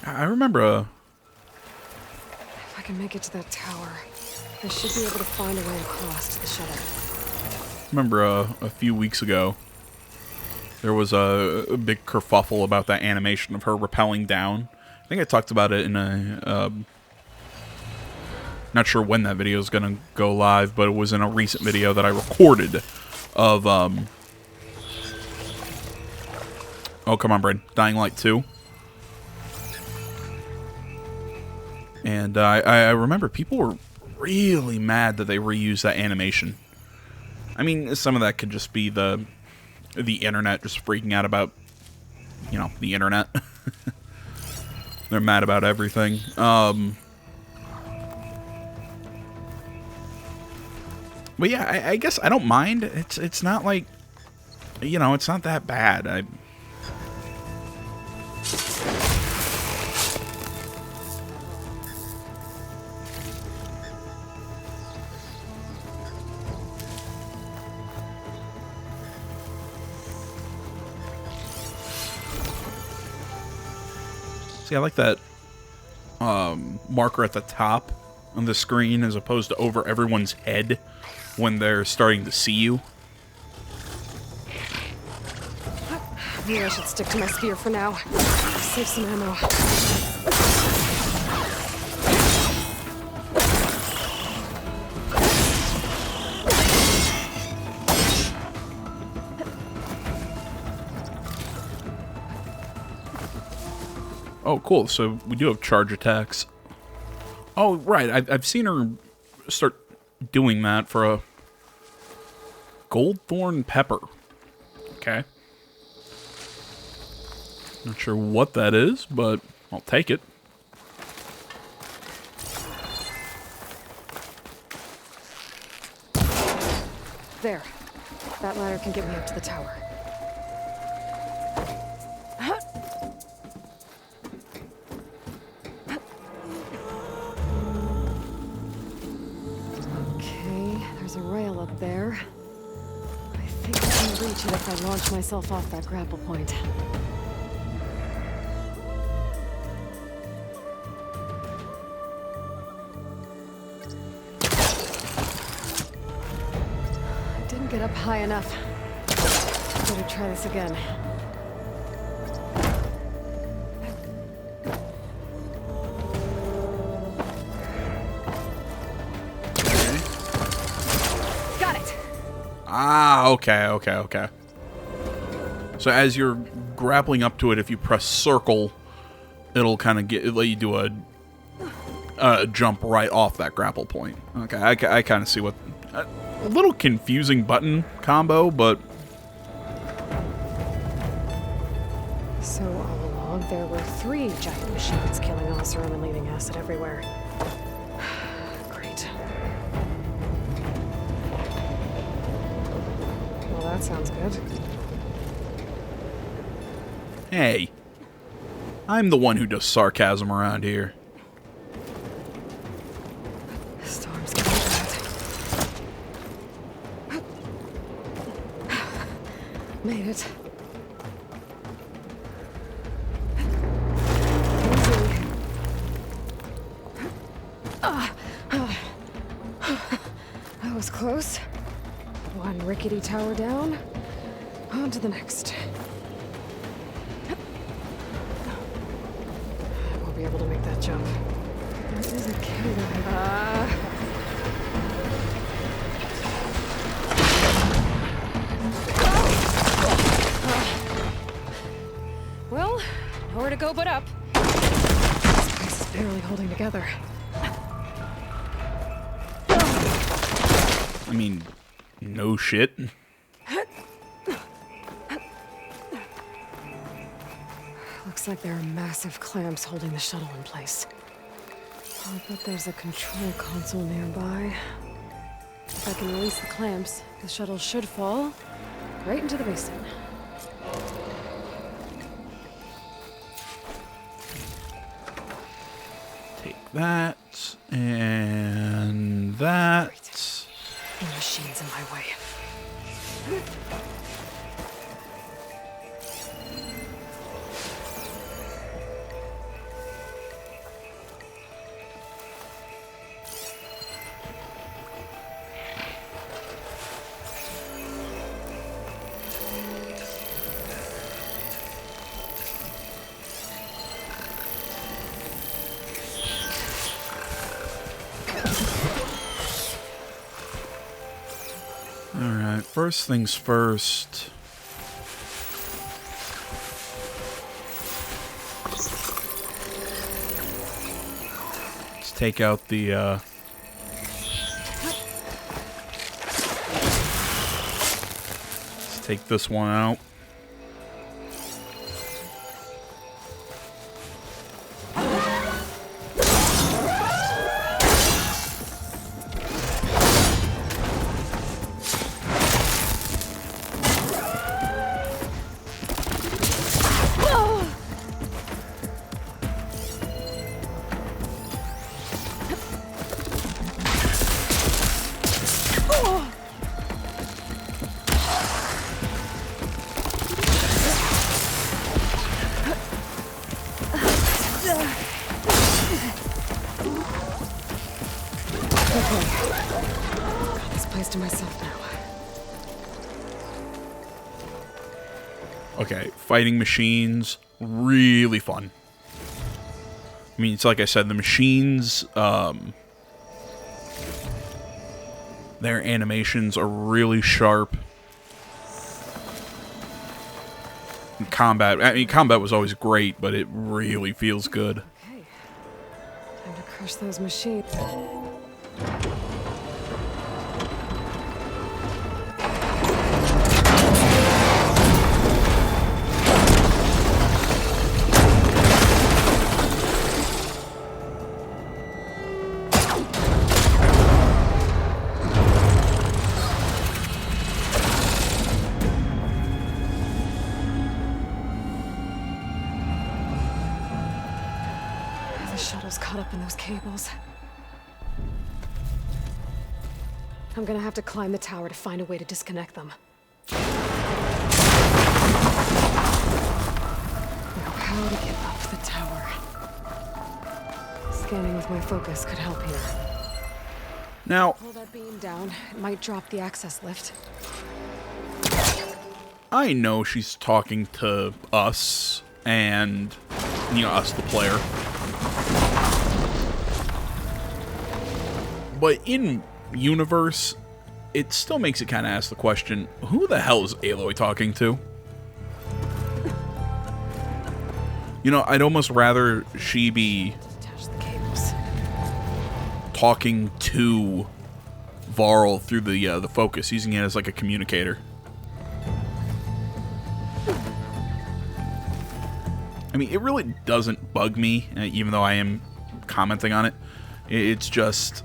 I remember If I can make it to that tower, I should be able to find a way across to the shuttle. remember a few weeks ago, there was a big kerfuffle about that animation of her rappelling down. I think I talked about it in a... not sure when that video is going to go live, but it was in a recent video that I recorded of... oh, come on, Brad. Dying Light 2. And I remember people were really mad that they reused that animation. I mean, some of that could just be the internet just freaking out about, you know, the internet. They're mad about everything. But yeah, I guess I don't mind. It's not like, you know, it's not that bad. See, I like that marker at the top on the screen as opposed to over everyone's head when they're starting to see you. Maybe I should stick to my spear for now. Save some ammo. Oh, cool. So we do have charge attacks. Oh, right. I've seen her start doing that for a Goldthorn Pepper. Okay. Not sure what that is, but I'll take it. There. That ladder can get me up to the tower. Okay, there's a rail up there. I think I can reach it if I launch myself off that grapple point. Get up high enough. Better try this again. Okay. Got it. Ah, okay. So as you're grappling up to it, if you press circle, it'll kind of let you do a jump right off that grapple point. Okay, I kind of see what... a little confusing button combo, but... So all along, there were 3 giant machines killing Oseram and leaving acid everywhere. Great. Well, that sounds good. Hey. I'm the one who does sarcasm around here. Storm's getting bad. Made it. Easy. That was close. One rickety tower down. On to the next. I won't be able to make that jump. There is a cave over here. Well, nowhere to go but up. This place is barely holding together. I mean, no shit. Looks like there are massive clamps holding the shuttle in place. I'll bet there's a control console nearby. If I can release the clamps, the shuttle should fall right into the basin. Take that. And that. The machine's in my way. Alright, first things first. Let's take out the, let's take this one out. Got this place to myself now. Okay, fighting machines, really fun. I mean, it's like I said, the machines, their animations are really sharp. And combat, I mean, combat was always great, but it really feels good. Okay. Time to crush those machines. The shuttle's caught up in those cables. I'm gonna have to climb the tower to find a way to disconnect them. Know how to get up the tower. Scanning with my focus could help here. Now, Pull that beam down. It might drop the access lift. I know she's talking to us, and, you know, us, the player. But in universe, it still makes it kind of ask the question, who the hell is Aloy talking to? You know, I'd almost rather she be Detach the cables. talking to Varl through the focus, using it as like a communicator. I mean, it really doesn't bug me, even though I am commenting on it. It's just,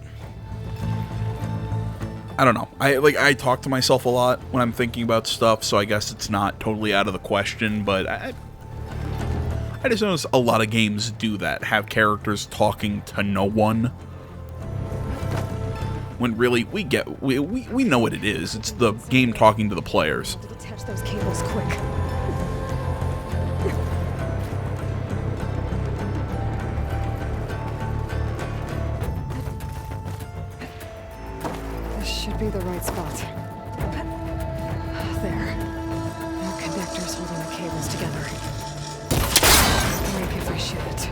I don't know. I talk to myself a lot when I'm thinking about stuff, so I guess it's not totally out of the question, but I just notice a lot of games do that, have characters talking to no one. When really, we know what it is. It's the game talking to the players. To detach those cables quick. This should be the right spot. There. No connectors holding the cables together. Maybe if I shoot it.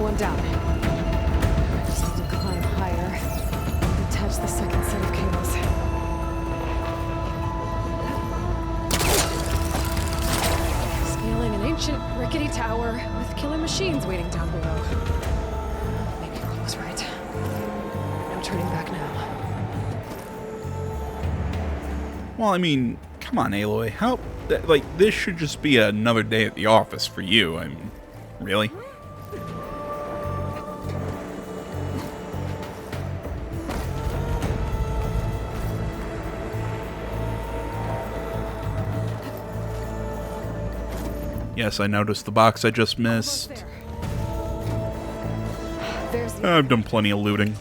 One down. I just need to climb higher. Detach the second set of cables. Scaling an ancient, rickety tower with killer machines waiting down below. Maybe Earl was right. No turning back now. Well, I mean, come on, Aloy. How, like, this should just be another day at the office for you. I mean, really? Yes, I noticed the box I just missed. Almost there. There's the I've done plenty of looting.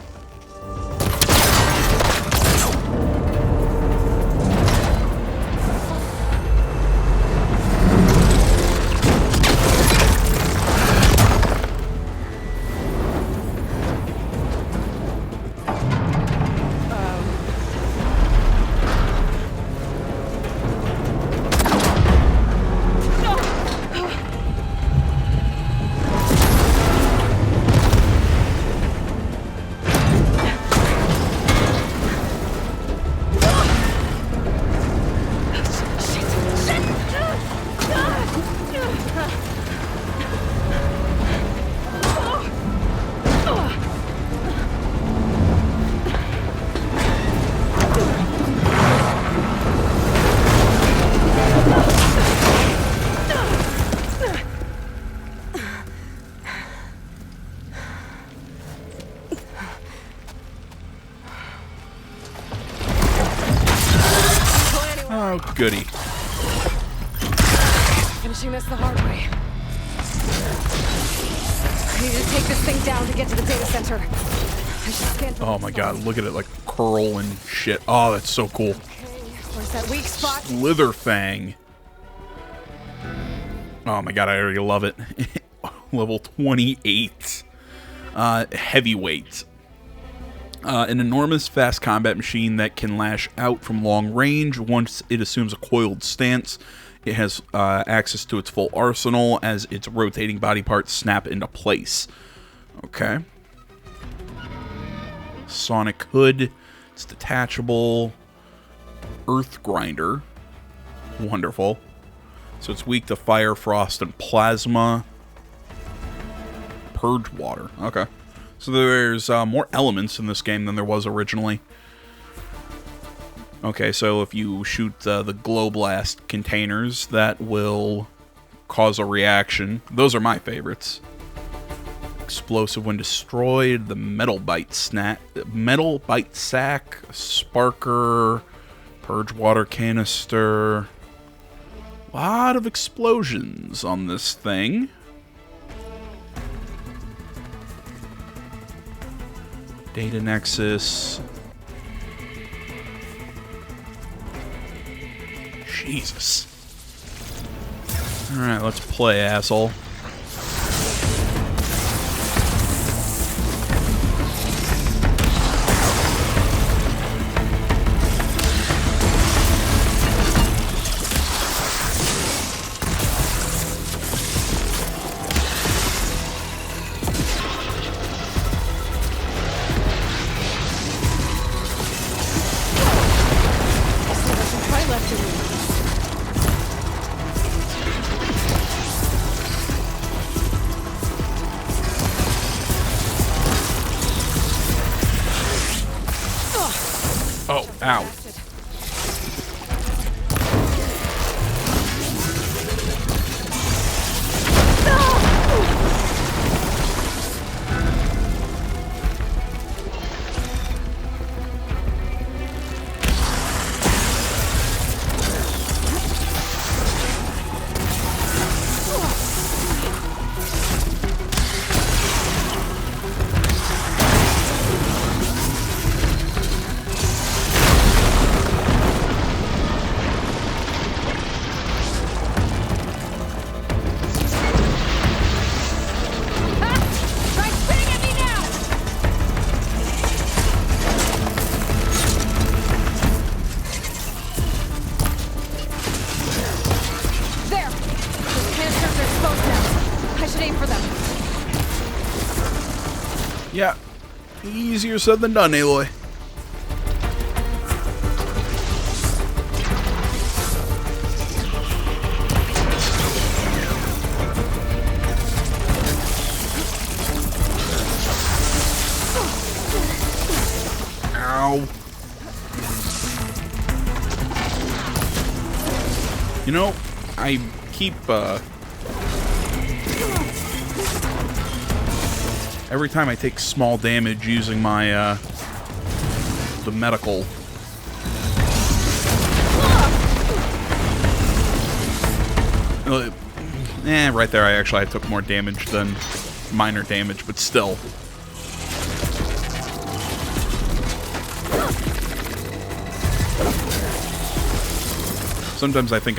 Oh, goody. Finishing this the hard way. I need to take this thing down to get to the data center. I should scan. Oh my god, look at it like curl and shit. Oh, that's so cool. Okay, where's that weak spot? Slitherfang. Oh my god, I already love it. Level 28. Heavyweight. An enormous fast combat machine that can lash out from long range once it assumes a coiled stance. It has access to its full arsenal as its rotating body parts snap into place. Okay. Sonic Hood. It's detachable. Earth Grinder. Wonderful. So it's weak to fire, frost, and plasma. Purge water. Okay. So there's more elements in this game than there was originally. Okay, so if you shoot the glow blast containers, that will cause a reaction. Those are my favorites. Explosive when destroyed, the metal bite sack, sparker, purge water canister. A lot of explosions on this thing. Data Nexus. Jesus. Alright, let's play, asshole. Oh, ow. Yeah, easier said than done, Aloy. Ow. You know, I keep, every time I take small damage using my, the medical. Right there I took more damage than minor damage, but still. Sometimes I think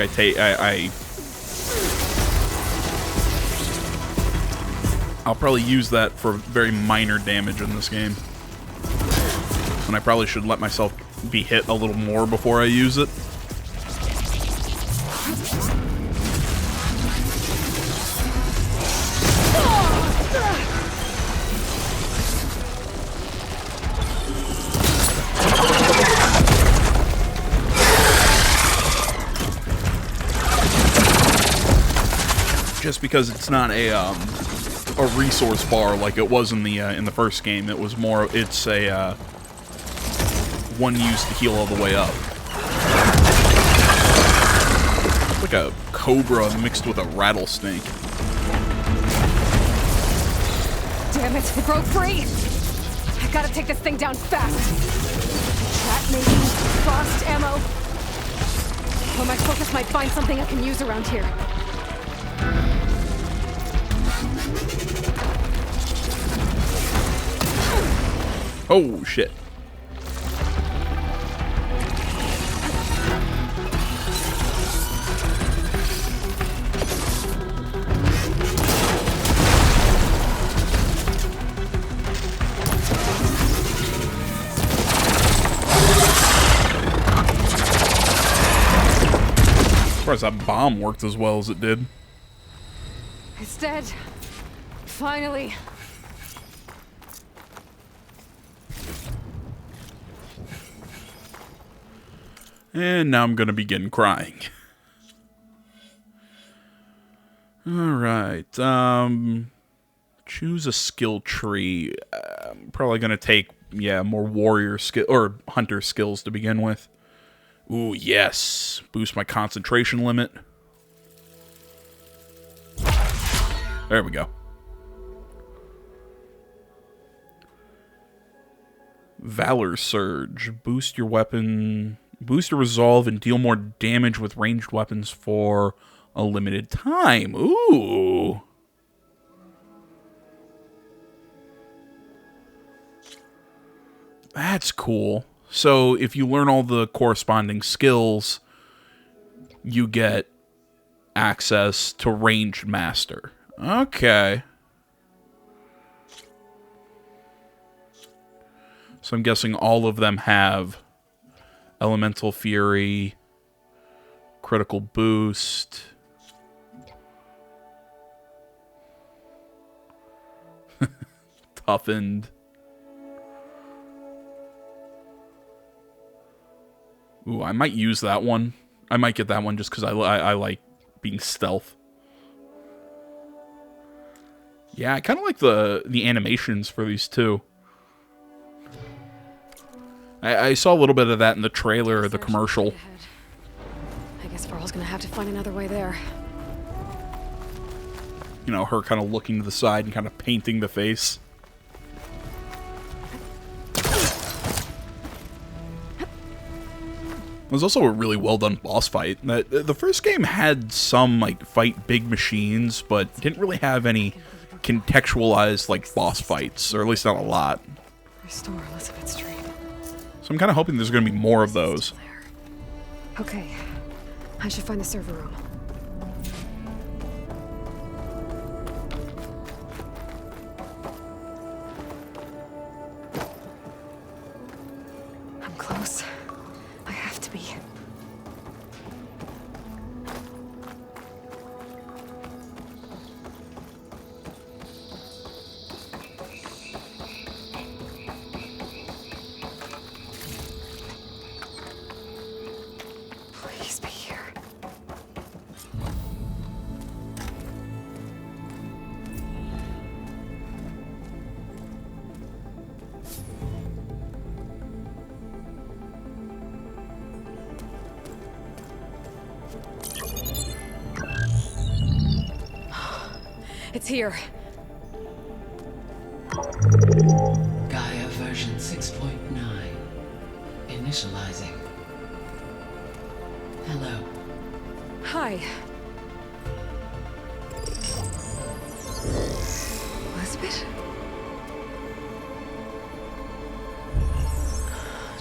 I'll probably use that for very minor damage in this game. And I probably should let myself be hit a little more before I use it. Just because it's not a resource bar like it was in the first game, it's a one used to heal all the way up. It's like a cobra mixed with a rattlesnake. Damn it, it broke free! I gotta take this thing down fast. Trap maybe? Frost ammo? Or my focus might find something I can use around here. Oh, shit. As far as that bomb worked as well as it did. It's dead. Finally. And now I'm going to begin crying. Alright, choose a skill tree. I'm probably going to take, more warrior skill or hunter skills to begin with. Ooh, yes. Boost my concentration limit. There we go. Valor Surge. Boost your weapon... Boost your resolve and deal more damage with ranged weapons for a limited time. Ooh. That's cool. So if you learn all the corresponding skills, you get access to Ranged Master. Okay. So I'm guessing all of them have Elemental Fury, Critical Boost, Toughened. Ooh, I might use that one. I might get that one just because I like being stealth. Yeah, I kind of like the animations for these two. I saw a little bit of that in the trailer or the commercial. I guess Varl's gonna have to find another way there. You know, her kind of looking to the side and kind of painting the face. It was also a really well done boss fight. The first game had some like fight big machines, but didn't really have any contextualized like boss fights, or at least not a lot. Restore Elizabeth Street. So I'm kind of hoping there's going to be more of those. Okay, I should find the server room. I'm close. I have to be. Please be here. It's here. Gaia version 6.9. Initializing. Hello. Hi. Elizabeth?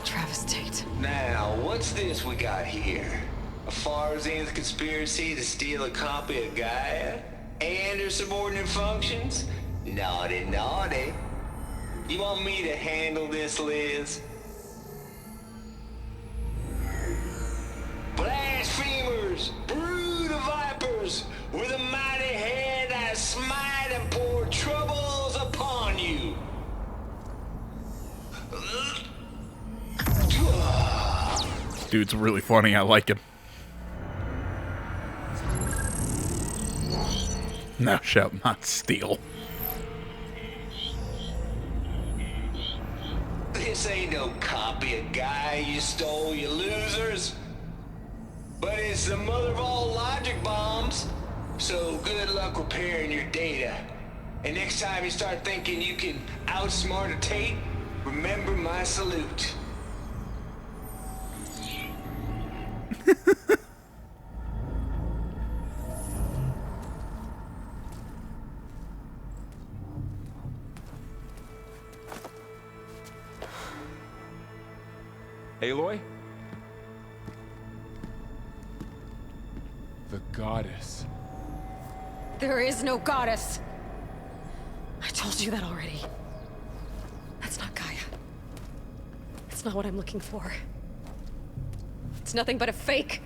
Travis Tate. Now, what's this we got here? A Farzian's conspiracy to steal a copy of Gaia and her subordinate functions? Naughty, naughty. You want me to handle this, Liz? Blasphemers, brood of vipers, with a mighty hand I smite and pour troubles upon you. Dude's really funny. I like him. Thou shalt not steal. This ain't no copy of Gaia you stole, you losers. But it's the mother of all logic bombs. So good luck repairing your data. And next time you start thinking you can outsmart a Tate, remember my salute. Aloy? The goddess. There is no goddess. I told you that already. That's not Gaia. It's not what I'm looking for. It's nothing but a fake.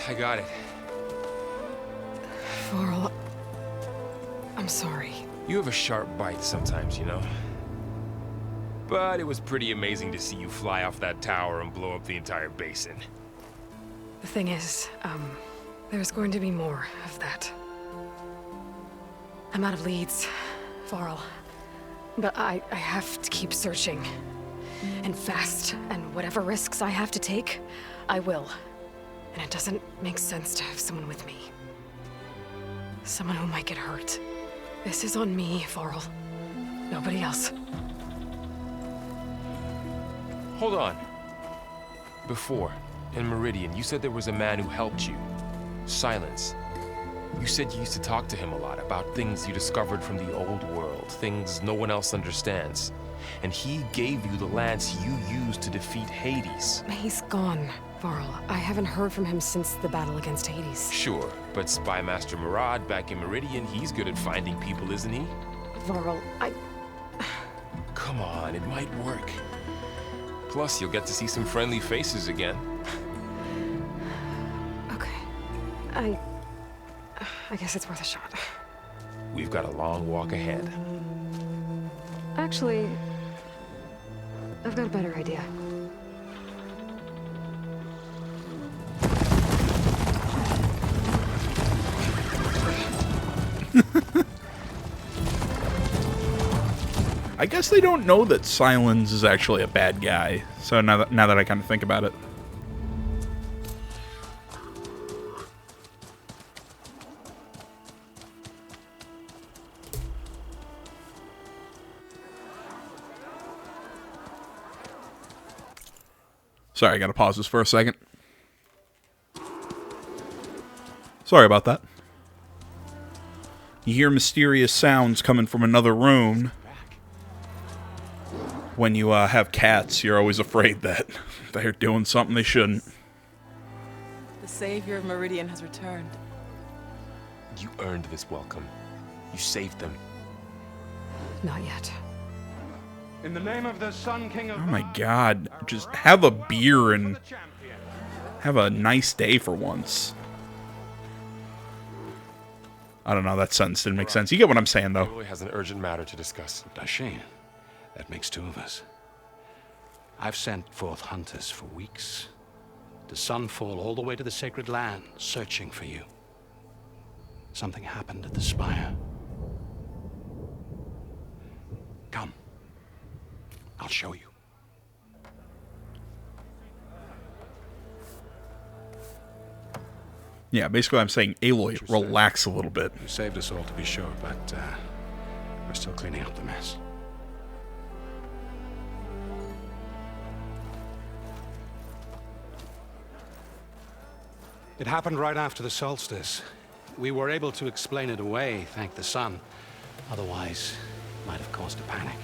I got it. Varl, I'm sorry. You have a sharp bite sometimes, you know? But it was pretty amazing to see you fly off that tower and blow up the entire basin. The thing is, there's going to be more of that. I'm out of leads, Varl. But I have to keep searching. And fast, and whatever risks I have to take, I will. And it doesn't make sense to have someone with me. Someone who might get hurt. This is on me, Varl. Nobody else. Hold on. Before, in Meridian, you said there was a man who helped you. Silence. You said you used to talk to him a lot about things you discovered from the old world, things no one else understands. And he gave you the lance you used to defeat Hades. He's gone, Varl. I haven't heard from him since the battle against Hades. Sure, but Spy Master Murad back in Meridian, he's good at finding people, isn't he? Varl, Come on, it might work. Plus, you'll get to see some friendly faces again. Okay. I guess it's worth a shot. We've got a long walk ahead. Actually, I've got a better idea. I guess they don't know that Silence is actually a bad guy. So now that I kind of think about it. Sorry, I gotta pause this for a second. Sorry about that. You hear mysterious sounds coming from another room. When you have cats, you're always afraid that they're doing something they shouldn't. The savior of Meridian has returned. You earned this welcome. You saved them. Not yet. In the name of the Sun King of... Oh my god, just have a beer and have a nice day for once. I don't know, that sentence didn't make sense. You get what I'm saying, though. Aloy has an urgent matter to discuss. Does she? That makes two of us. I've sent forth hunters for weeks. To Sunfall all the way to the Sacred Land, searching for you. Something happened at the Spire. Come. I'll show you. Yeah, basically I'm saying, Aloy, True story. relax a little bit. You saved us all, to be sure, but we're still cleaning up the mess. It happened right after the solstice. We were able to explain it away, thank the sun. Otherwise, it might have caused a panic.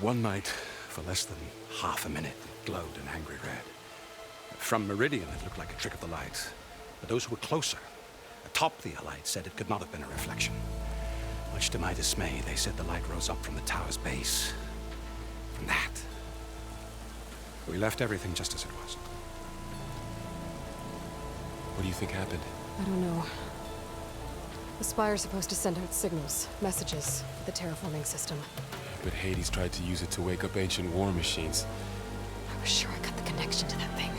One night, for less than half a minute, it glowed an angry red. From Meridian, it looked like a trick of the light. But those who were closer, atop the light, said it could not have been a reflection. Much to my dismay, they said the light rose up from the tower's base. From that, we left everything just as it was. What do you think happened? I don't know. The Spire's supposed to send out signals, messages, the terraforming system. But Hades tried to use it to wake up ancient war machines. I was sure I got the connection to that thing.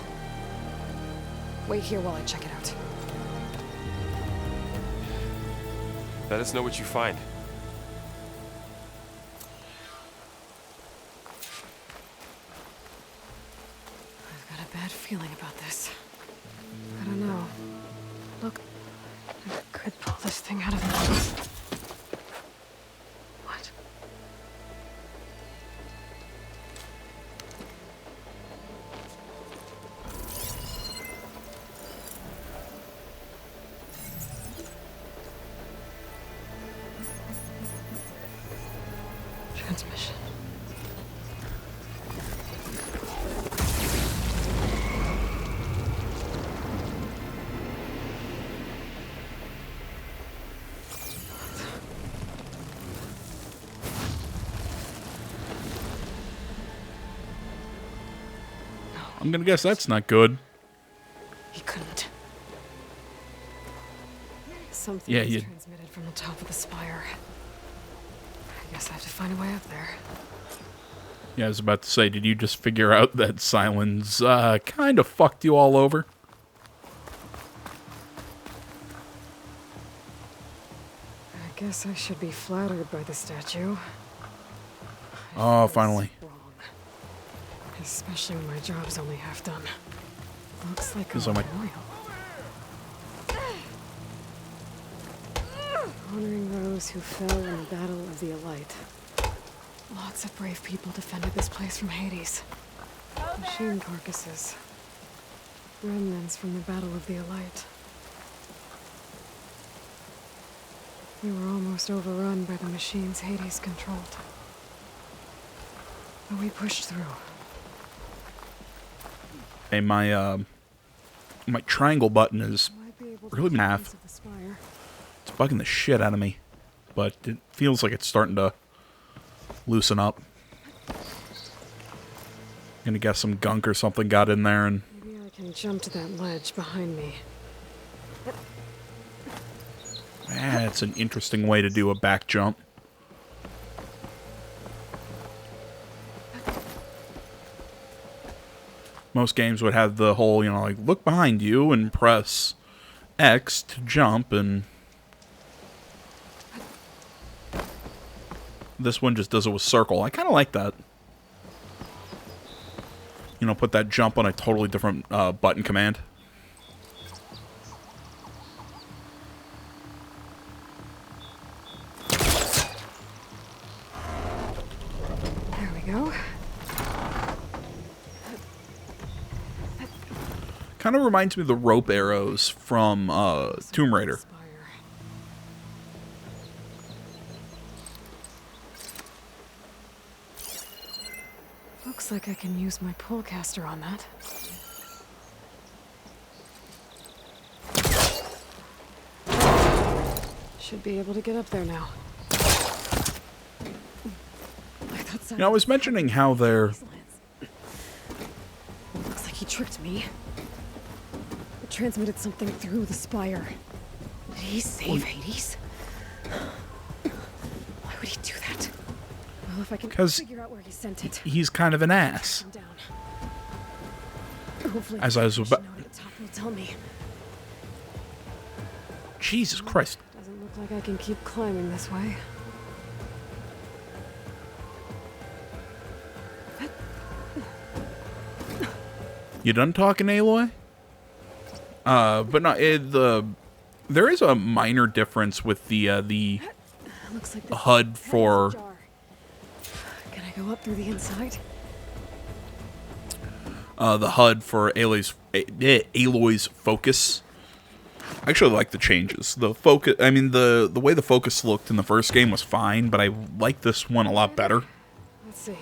Wait here while I check it out. Let us know what you find. I've got a bad feeling about this. I don't know. Look, I could pull this thing out of the... What? Transmission. I'm gonna guess that's not good. He couldn't. Something Yeah, was you- transmitted from the top of the spire. I guess I have to find a way up there. Yeah, I was about to say, did you just figure out that Silence kind of fucked you all over? I guess I should be flattered by the statue. Oh, finally. Wrong. Especially when my job's only half done. Looks like a Is that my- memorial. Honoring those who fell in the Battle of the Elite. Lots of brave people defended this place from Hades. Machine carcasses. Remnants from the Battle of the Elite. We were almost overrun by the machines Hades controlled. But we pushed through. Hey, my triangle button is Might be able really to half. piece of the spire. it's bugging the shit out of me, but it feels like it's starting to loosen up. Gonna guess some gunk or something got in there, and Maybe I can jump to that ledge behind me. it's an interesting way to do a back jump. Most games would have the whole, like, look behind you and press X to jump, and this one just does it with circle. I kind of like that. Put that jump on a totally different button command. There we go. Kind of reminds me of the rope arrows from Tomb Raider. Spire. Looks like I can use my pullcaster on that. Should be able to get up there now. I thought I was mentioning how they're... Looks like he tricked me. It transmitted something through the spire. Did he save Hades? Why would he do that? Well, if I can 'Cause figure out where he sent it. He's kind of an ass. Calm down. Hopefully As I was I about... should know how to topple tell me. Jesus Christ. Doesn't look like I can keep climbing this way. You done talking, Aloy? But no, there is a minor difference with the Looks like this HUD is for... ajar. Can I go up through the inside? The HUD for Aloy's focus. I actually like the changes. The focus, I mean, the way the focus looked in the first game was fine, but I like this one a lot better. Let's see.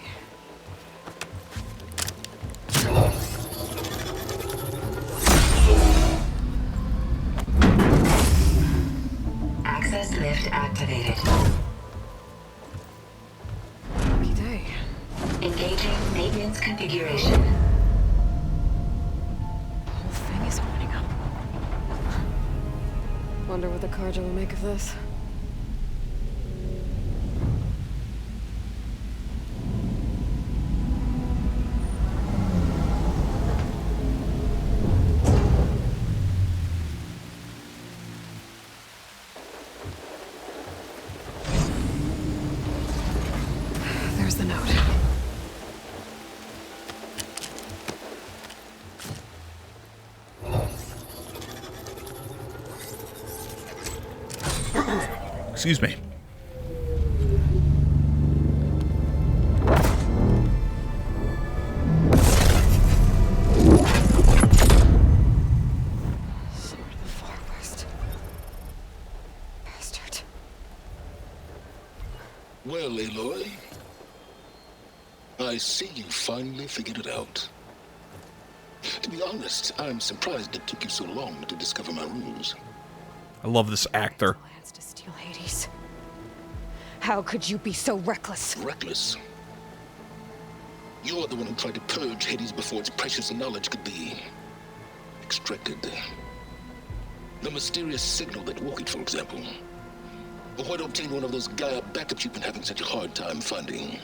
Access lift activated. Lucky day. Engaging maintenance configuration. The whole thing is opening up. Wonder what the Carja will make of this. There's the note. Excuse me. Sword of the Far West. Bastard. Well, Aloy, I see you finally figured it out. To be honest, I'm surprised it took you so long to discover my rules. I love this actor. Plans to steal Hades. How could you be so reckless? Reckless. You're the one who tried to purge Hades before its precious knowledge could be extracted. The mysterious signal that woke it, for example. Or why to obtain one of those Gaia backups you've been having such a hard time finding.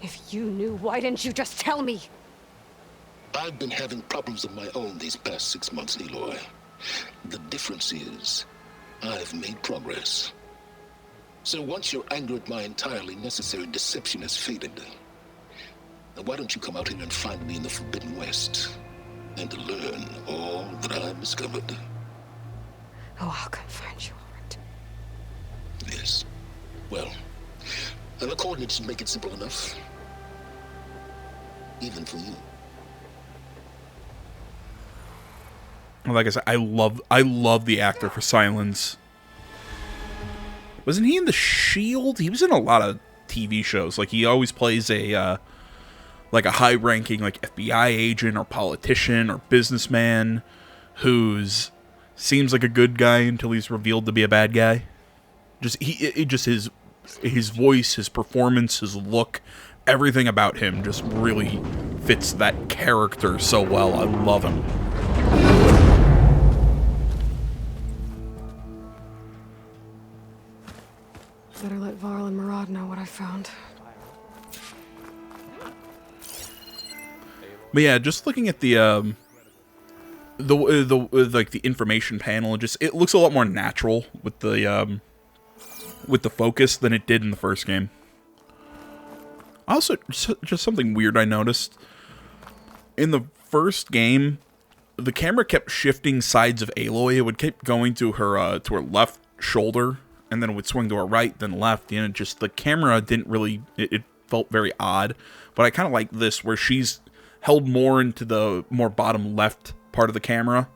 If you knew, why didn't you just tell me? I've been having problems of my own these past 6 months, Aloy. The difference is, I've made progress. So once your anger at my entirely necessary deception has faded, now why don't you come out here and find me in the Forbidden West, and learn all that I've discovered? Oh, I'll come find you, alright. Yes. Well, and the coordinates make it simple enough. Even for you. Like I said, I love the actor for Silence. Wasn't he in The Shield? He was in a lot of TV shows. Like, he always plays a like a high-ranking like FBI agent or politician or businessman who's seems like a good guy until he's revealed to be a bad guy. Just his voice, his performance, his look, everything about him just really fits that character so well. I love him. Better let Varl and Murad know what I found. But yeah, just looking at the like the information panel, it looks a lot more natural with the focus than it did in the first game. Also, just something weird I noticed. In the first game, the camera kept shifting sides of Aloy. It would keep going to her left shoulder, and then it would swing to her right, then left. And the camera didn't really, it felt very odd. But I kind of like this, where she's held more into the more bottom left part of the camera,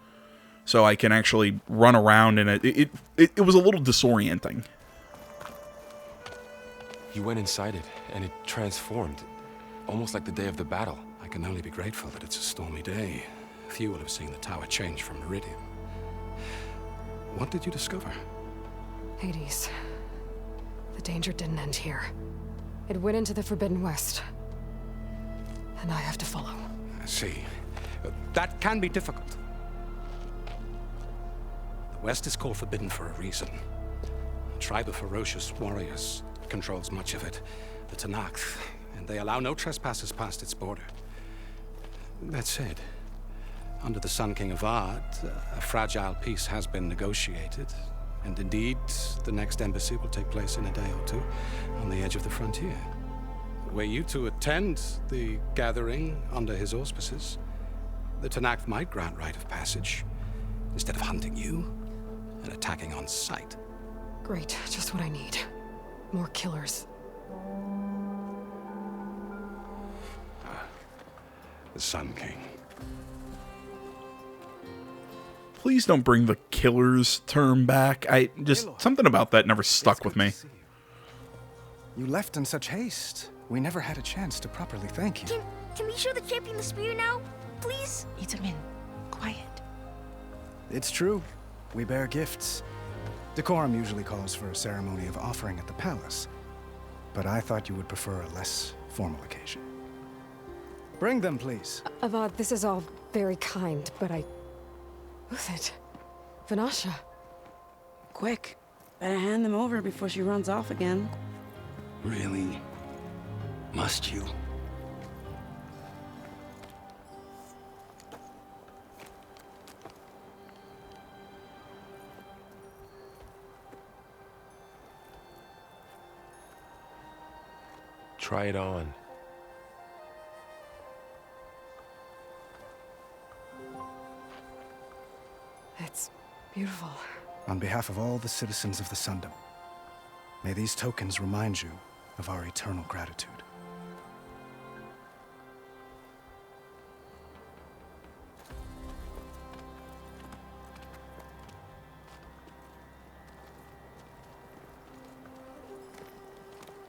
so I can actually run around, and it was a little disorienting. You went inside it, and it transformed, almost like the day of the battle. I can only be grateful that it's a stormy day. Few will have seen the tower change from Meridian. What did you discover? Hades. The danger didn't end here. It went into the Forbidden West. And I have to follow. I see. That can be difficult. The West is called Forbidden for a reason. A tribe of ferocious warriors controls much of it. The Tanakh, and they allow no trespassers past its border. That said, Under the Sun King Avad, a fragile peace has been negotiated. And indeed, the next embassy will take place in a day or two on the edge of the frontier. Were you to attend the gathering under his auspices, the Tanakh might grant right of passage instead of hunting you and attacking on sight. Great, just what I need. More killers. The Sun King. Please don't bring the killers term back. Something about that never stuck with me. You left in such haste. We never had a chance to properly thank you. Can we show the champion the spear now? Please? Itamin, quiet. It's true. We bear gifts. Decorum usually calls for a ceremony of offering at the palace. But I thought you would prefer a less formal occasion. Bring them, please. Avad, this is all very kind, but Who's it? Vanasha. Quick. Better hand them over before she runs off again. Really? Must you? Try it on. It's beautiful. On behalf of all the citizens of the Sundom, may these tokens remind you of our eternal gratitude.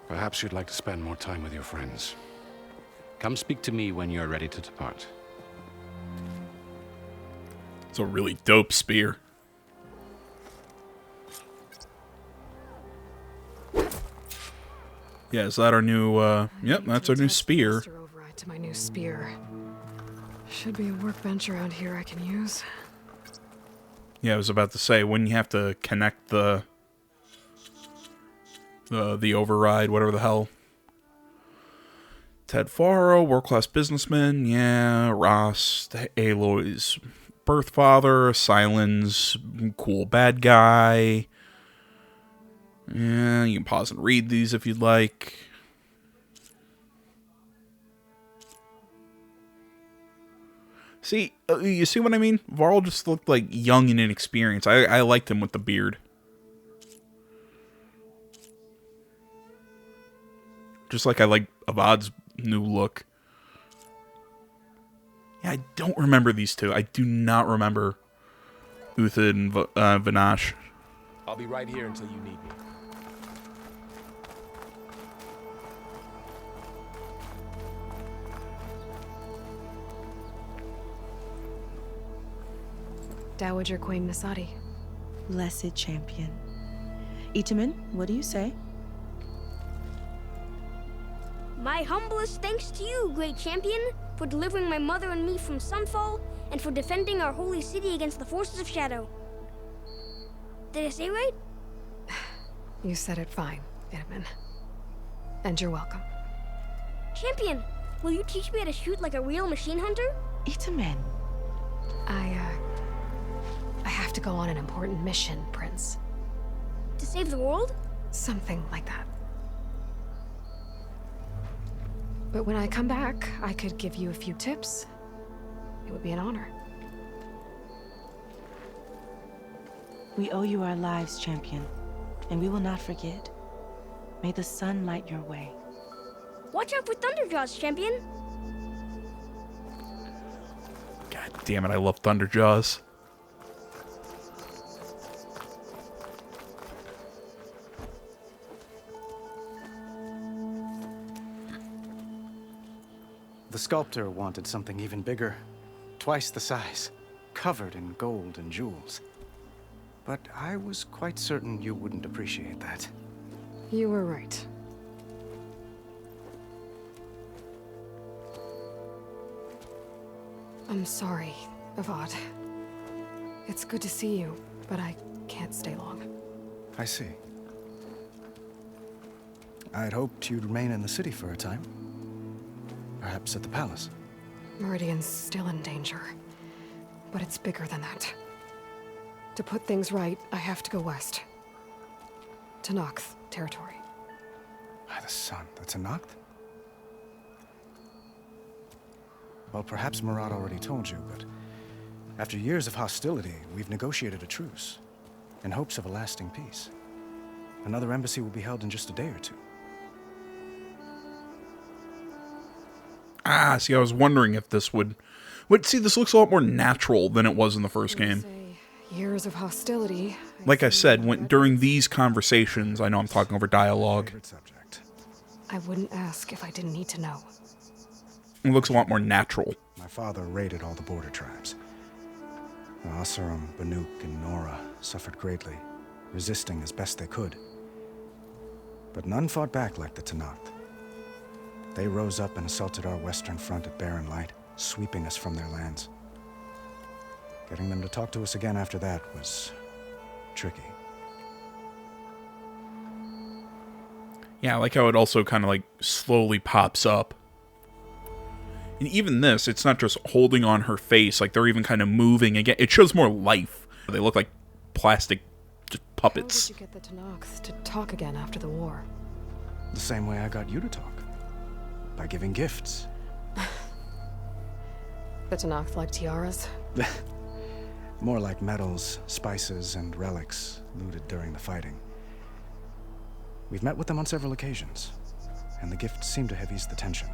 Perhaps you'd like to spend more time with your friends. Come speak to me when you're ready to depart. It's a really dope spear. Yeah, is that our new, yep, that's our new spear. Override to my new spear. Should be a workbench around here I can use. Yeah, I was about to say, wouldn't you have to connect the override, whatever the hell. Ted Faro, world-class businessman, yeah, Ross, Aloy's birth father, Silence, cool bad guy. Yeah, you can pause and read these if you'd like. See, you see what I mean? Varl just looked like young and inexperienced. I liked him with the beard. Just like I like Avad's new look. Yeah, I don't remember these two. I do not remember Uthid and Vanash. I'll be right here until you need me. Dowager Queen Nasadi. Blessed champion. Itamin, what do you say? My humblest thanks to you, great champion, for delivering my mother and me from Sunfall, and for defending our holy city against the forces of Shadow. Did I say right? You said it fine, Itamin. And you're welcome. Champion, will you teach me how to shoot like a real machine hunter? Itamin. I have to go on an important mission, Prince. To save the world? Something like that. But when I come back, I could give you a few tips. It would be an honor. We owe you our lives, champion, and we will not forget. May the sun light your way. Watch out for Thunderjaws, champion. God damn it, I love Thunderjaws. The sculptor wanted something even bigger, twice the size, covered in gold and jewels. But I was quite certain you wouldn't appreciate that. You were right. I'm sorry, Avad. It's good to see you, but I can't stay long. I see. I'd hoped you'd remain in the city for a time. Perhaps at the palace. Meridian's still in danger. But it's bigger than that. To put things right, I have to go west. To Nox territory. By the sun, that's a Noct? Well, perhaps Murad already told you, but after years of hostility, we've negotiated a truce in hopes of a lasting peace. Another embassy will be held in just a day or two. Ah, see, I was wondering if this would... see, this looks a lot more natural than it was in the first game. Years of hostility. Like I said, during these conversations, I know I'm talking over dialogue. I wouldn't ask if I didn't need to know. It looks a lot more natural. My father raided all the border tribes. The Asurum, Banuk, and Nora suffered greatly, resisting as best they could. But none fought back like the Tenakth. They rose up and assaulted our western front at Barren Light, sweeping us from their lands. Getting them to talk to us again after that was tricky. Yeah, I like how it also kind of like slowly pops up. And even this, it's not just holding on her face, like they're even kind of moving again. It shows more life. They look like plastic just puppets. How did you get the Tenakth to talk again after the war? The same way I got you to talk. By giving gifts. The Tenakth like tiaras? More like medals, spices, and relics looted during the fighting. We've met with them on several occasions, and the gifts seem to have eased the tension.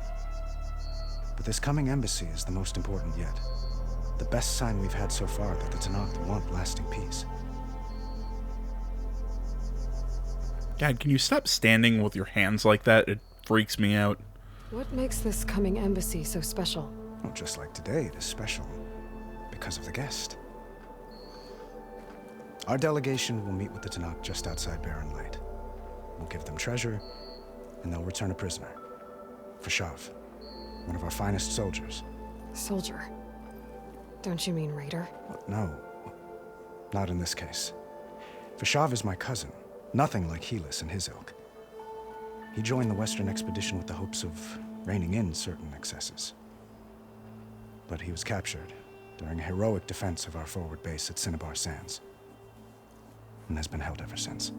But this coming embassy is the most important yet. The best sign we've had so far that the Tenakth want lasting peace. God, can you stop standing with your hands like that? It freaks me out. What makes this coming embassy so special? Well, just like today, it is special because of the guest. Our delegation will meet with the Tenakth just outside Barren Light. We'll give them treasure, and they'll return a prisoner. Fashav, one of our finest soldiers. Soldier? Don't you mean raider? No, not in this case. Fashav is my cousin, nothing like Helis and his ilk. He joined the Western expedition with the hopes of reining in certain excesses. But he was captured during a heroic defense of our forward base at Cinnabar Sands, and has been held ever since.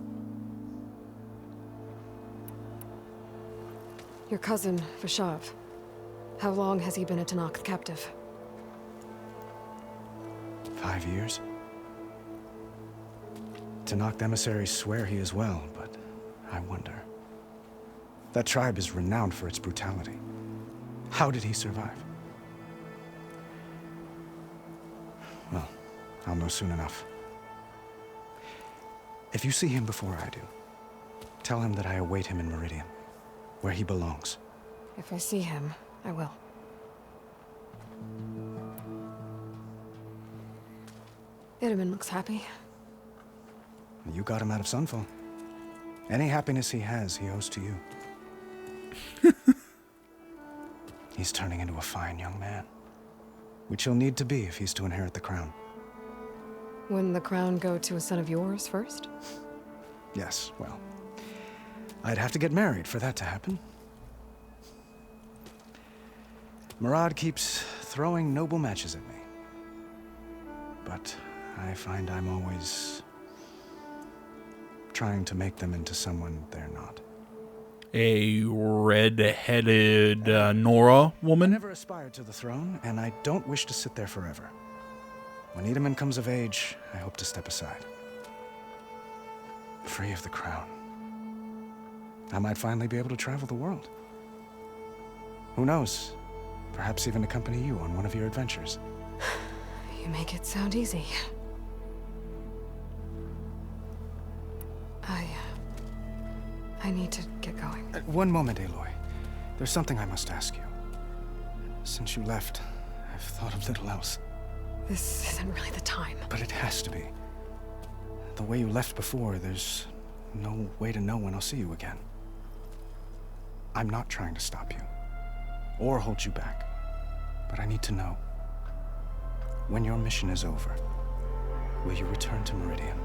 Your cousin, Fashav. How long has he been a Tenakth captive? 5 years. Tenakth emissaries swear he is well, but I wonder. That tribe is renowned for its brutality. How did he survive? Well, I'll know soon enough. If you see him before I do, tell him that I await him in Meridian, where he belongs. If I see him, I will. Itaman looks happy. You got him out of Sunfall. Any happiness he has, he owes to you. He's turning into a fine young man, which he'll need to be if he's to inherit the crown. Wouldn't the crown go to a son of yours first? Yes, well, I'd have to get married for that to happen. Murad keeps throwing noble matches at me. But I find I'm always trying to make them into someone they're not. A red-headed Nora woman? I never aspired to the throne, and I don't wish to sit there forever. When Itaman comes of age, I hope to step aside. Free of the crown. I might finally be able to travel the world. Who knows? Perhaps even accompany you on one of your adventures. You make it sound easy. I need to get going. One moment, Aloy. There's something I must ask you. Since you left, I've thought of little else. This isn't really the time. But it has to be. The way you left before, there's no way to know when I'll see you again. I'm not trying to stop you, or hold you back. But I need to know. When your mission is over, will you return to Meridian?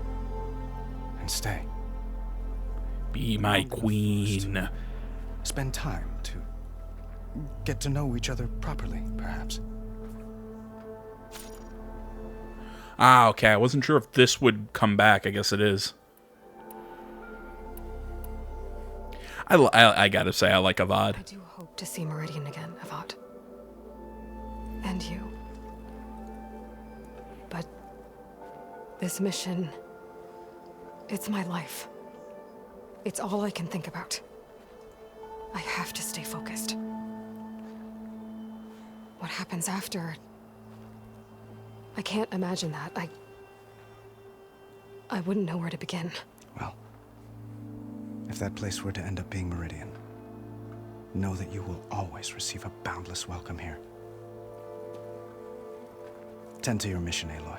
And stay? Be my queen. Spend time to get to know each other properly, perhaps. Ah, okay. I wasn't sure if this would come back. I guess it is. I gotta say, I like Avad. I do hope to see Meridian again, Avad. And you. But this mission, it's my life. It's all I can think about. I have to stay focused. What happens after? I can't imagine that. I wouldn't know where to begin. Well, if that place were to end up being Meridian, know that you will always receive a boundless welcome here. Tend to your mission, Aloy.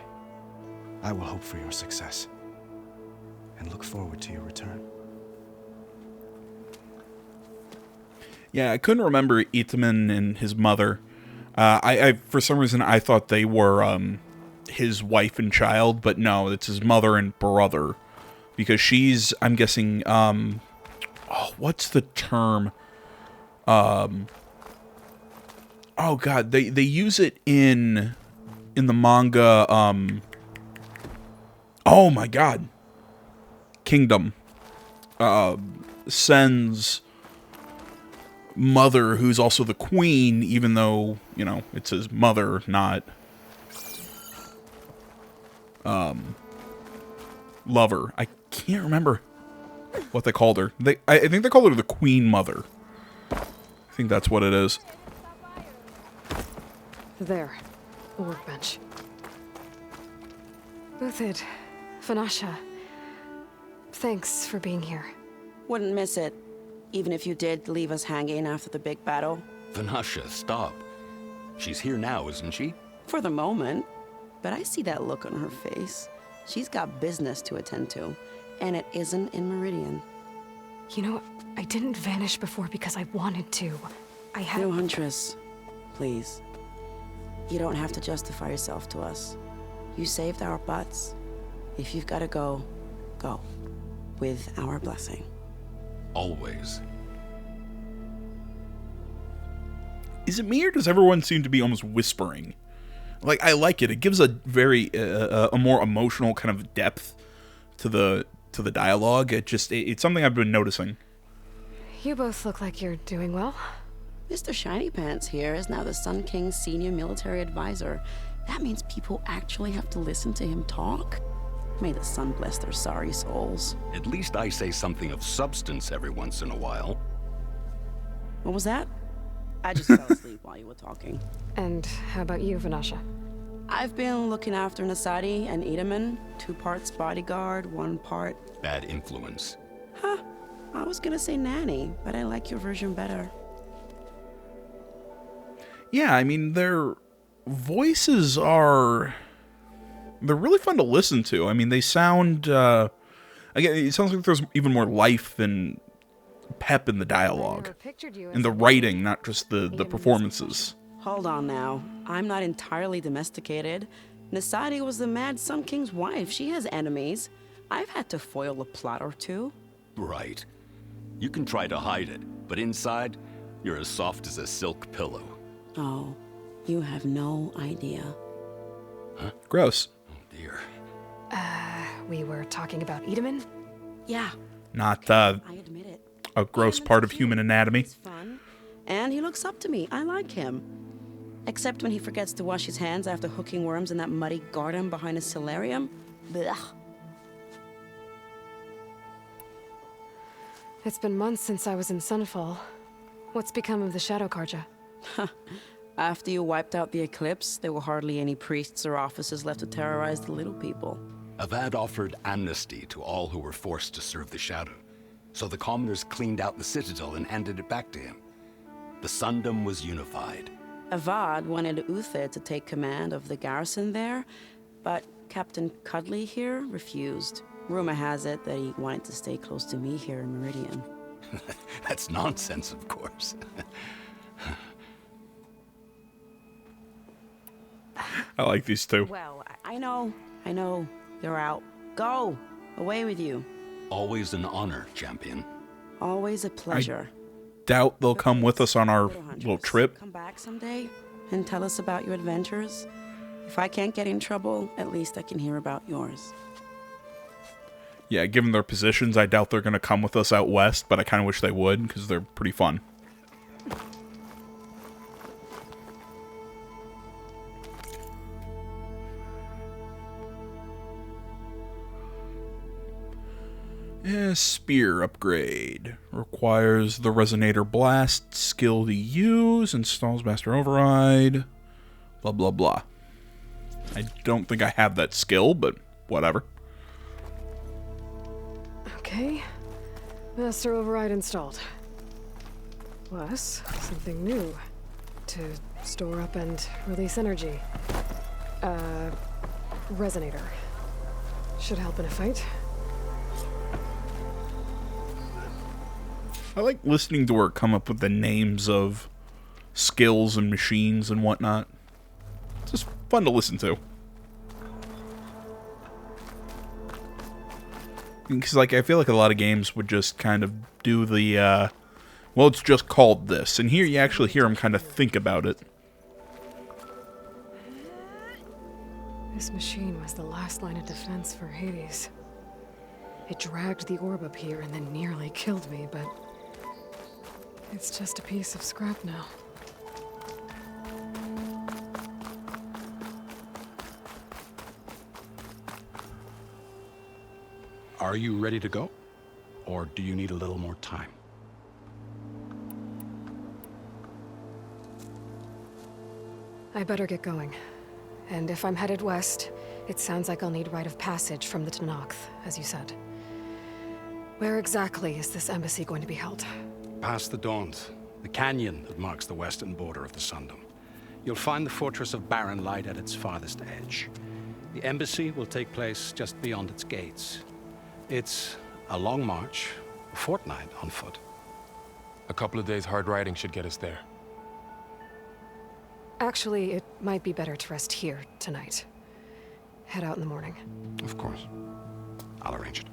I will hope for your success, and look forward to your return. Yeah, I couldn't remember Itaman and his mother. I for some reason I thought they were his wife and child, but no, it's his mother and brother, because she's, I'm guessing, what's the term? Oh God, they use it in the manga. Oh my God, Kingdom. Sen's mother, who's also the queen, even though, you know, it's his mother, not lover. I can't remember what they called her. I think they called her the Queen Mother. I think that's what it is. There. A workbench. Uthid, Vanasha, thanks for being here. Wouldn't miss it, even if you did leave us hanging after the big battle. Vanasha, stop. She's here now, isn't she? For the moment. But I see that look on her face. She's got business to attend to, and it isn't in Meridian. You know, I didn't vanish before because I wanted to. I had... No, Huntress. Please. You don't have to justify yourself to us. You saved our butts. If you've got to go, go. With our blessing. Always. Is it me, or does everyone seem to be almost whispering? Like, I like it. It gives a very a more emotional kind of depth to the dialogue. It's something I've been noticing. You both look like you're doing well. Mr. Shiny Pants here is now the Sun King's senior military advisor. That means people actually have to listen to him talk. May the sun bless their sorry souls. At least I say something of substance every once in a while. What was that? I just fell asleep while you were talking. And how about you, Vanasha? I've been looking after Nasadi and Itaman. 2 parts bodyguard, 1 part... bad influence. Huh. I was gonna say nanny, but I like your version better. Yeah, I mean, their voices are... they're really fun to listen to. I mean, they sound... again, it sounds like there's even more life and pep in the dialogue. In the writing, not just the performances. Hold on now. I'm not entirely domesticated. Nasadi was the Mad Sun King's wife. She has enemies. I've had to foil a plot or 2. Right. You can try to hide it, but inside, you're as soft as a silk pillow. Oh, you have no idea. Huh? Gross. Oh, dear. We were talking about Itaman? Yeah. Not, I admit it. a gross part of human anatomy. It's fun. And he looks up to me. I like him. Except when he forgets to wash his hands after hooking worms in that muddy garden behind his solarium. Blech. It's been months since I was in Sunfall. What's become of the Shadow Karja? After you wiped out the eclipse, there were hardly any priests or officers left to terrorize the little people. Avad offered amnesty to all who were forced to serve the Shadow. So the commoners cleaned out the citadel and handed it back to him. The Sundom was unified. Avad wanted Uthid to take command of the garrison there, but Captain Cudley here refused. Rumor has it that he wanted to stay close to me here in Meridian. That's nonsense, of course. I like these two. Well, I know. You're out. Go! Away with you. Always an honor, champion. Always a pleasure. Doubt they'll come with us on our little trip. Come back someday and tell us about your adventures. If I can't get in trouble, at least I can hear about yours. Yeah, given their positions, I doubt they're going to come with us out west, but I kind of wish they would, because they're pretty fun. Spear upgrade. Requires the Resonator Blast skill to use. Installs Master Override. Blah, blah, blah. I don't think I have that skill, but whatever. Okay. Master Override installed. Plus, something new. To store up and release energy. Resonator. Should help in a fight. I like listening to her come up with the names of skills and machines and whatnot. It's just fun to listen to. Because, like, I feel like a lot of games would just kind of do the, well, it's just called this. And here you actually hear them kind of think about it. This machine was the last line of defense for Hades. It dragged the orb up here and then nearly killed me, but it's just a piece of scrap now. Are you ready to go? Or do you need a little more time? I better get going. And if I'm headed west, it sounds like I'll need rite of passage from the Tenakth, as you said. Where exactly is this embassy going to be held? Past the Daunt, the canyon that marks the western border of the Sundom. You'll find the fortress of Barren Light at its farthest edge. The embassy will take place just beyond its gates. It's a long march, a fortnight on foot. A couple of days hard riding should get us there. Actually, it might be better to rest here tonight. Head out in the morning. Of course. I'll arrange it.